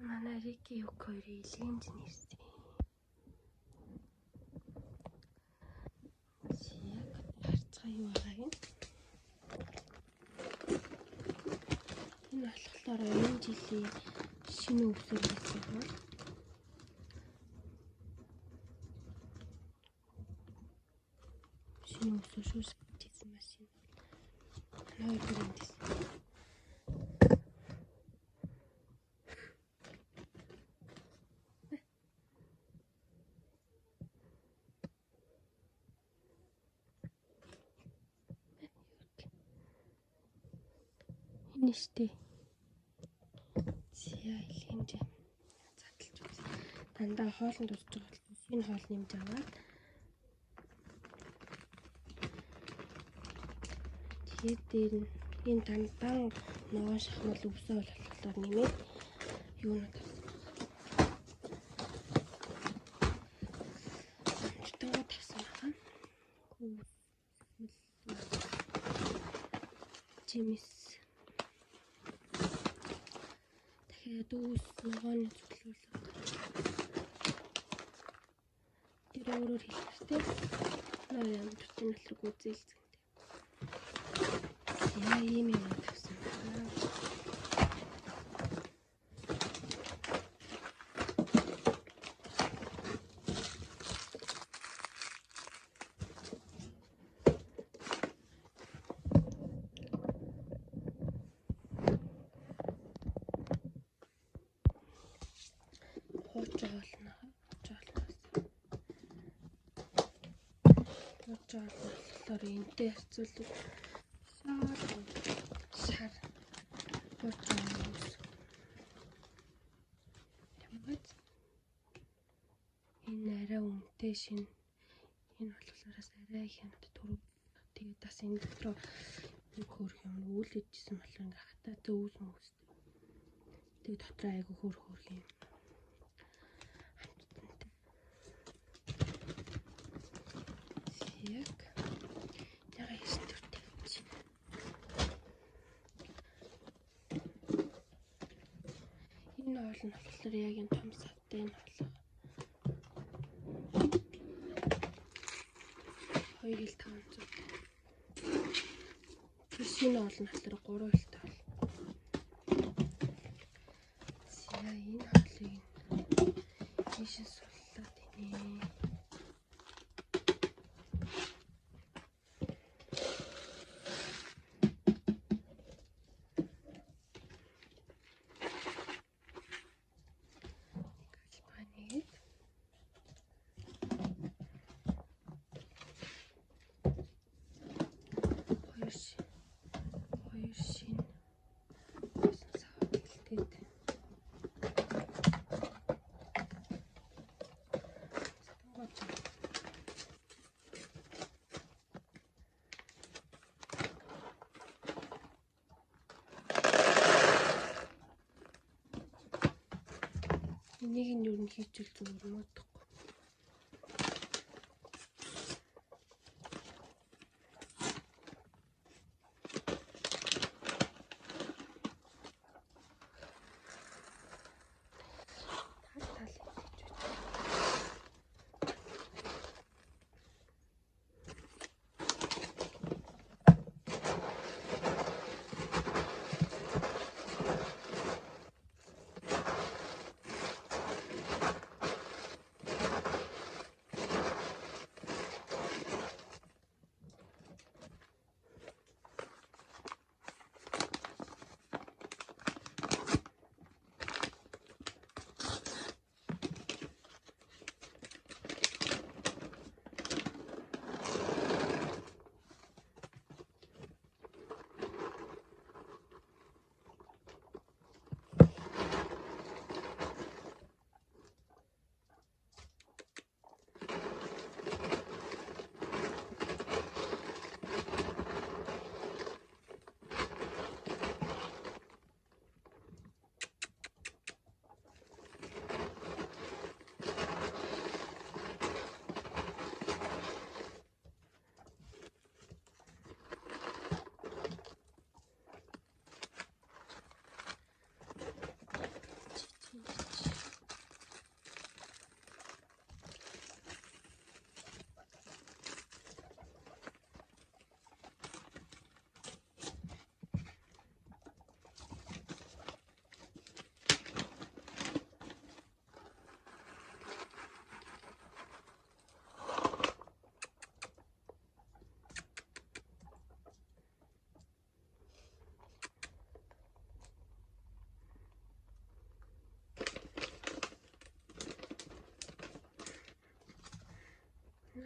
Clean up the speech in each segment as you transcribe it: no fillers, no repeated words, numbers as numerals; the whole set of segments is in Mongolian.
Манай Рики Юк хоёрын илгэнж нэрсэн. Яг харцгаа юу байгаа юм? Энэ болохоор энэ жилийн шинэ өвсөр хийсэн бол шинэ өвсөр шүүсгдсэн машин. Манай хоёр эндээс. Энэ штэ. Зя илгэнж задлж үзье. Дандаа хоолнд урж байгаа бол шинэ хоол нэмж аваад тэгээд дээр нь энэ дандан ногоон шахмал өвсөө болохоор нэмээд юунод амттайгаа тавсан байгаа. Жимс дахиад өвс ногооны цуглуулга тэр өөрөөр хэлэхдээ наа ямар төртийн нөлөөг үзээлцэнтэй. Яа ийм юм тавсан байна. Хоолоор энтэй харьцуулбал шар хурцаас ямагт энэ арай үнэтэй шин энэ болохоор арай хямд түрүү тэгээд бас энэ дотор нэг хөрх юм үүлэжсэн болохоор ингээ хатаа зөөс мөстэй тэгээд дотор айгу хөрх юм яг яга истэртэй чи энэ хоол нь болохоор яг энэ том савтай энэ хоол 2500 тэр шинэ хоол нь болохоор 3 хэлтэй бол зя энэ хоолыг ийшээ суллаад инээ. Энийг нь юу н хийчихвэл зүгээр модохгүй.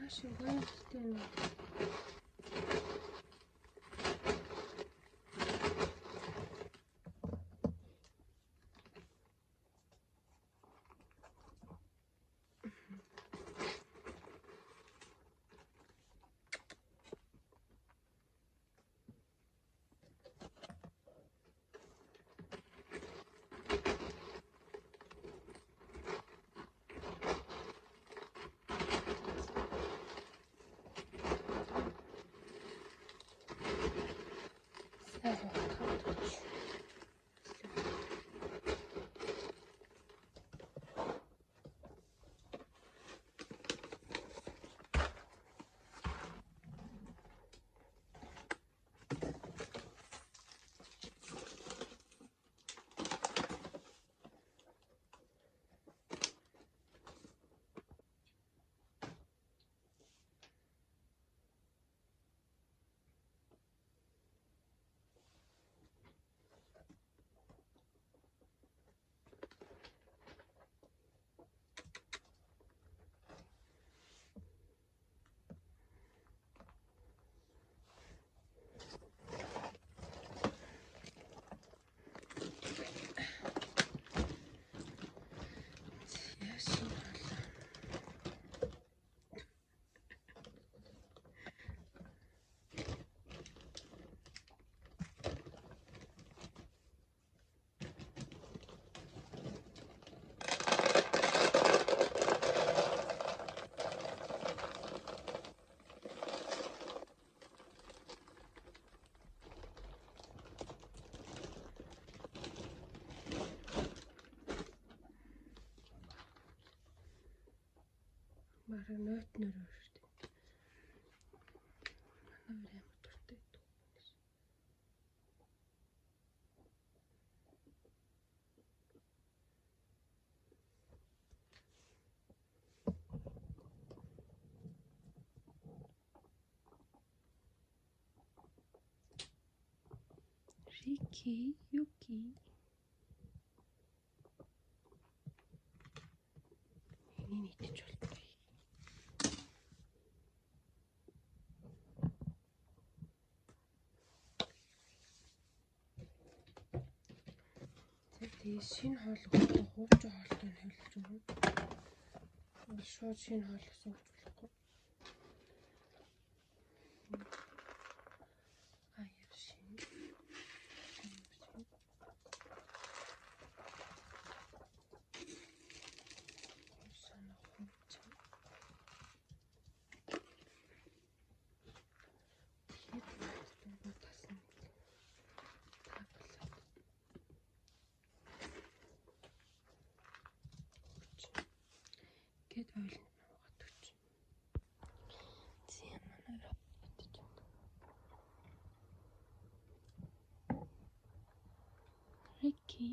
Ашиг гоёстой нэ. Бараг нойт нөрөө шүү дээ. Манай өөр амар дуртай байдаг. Рики, Юки. Энийг нийтэж болтгоо. Тэгээд шинэ хоол өгөхгүй хууч хоолтой нь хэлж өгнө. Шууд шинэ хоол асууж болохгүй. Аяар шинэ. Санаа хууч. Гэт ойлно нуугаад өгч. Зэн манай робот гэж байна. Рики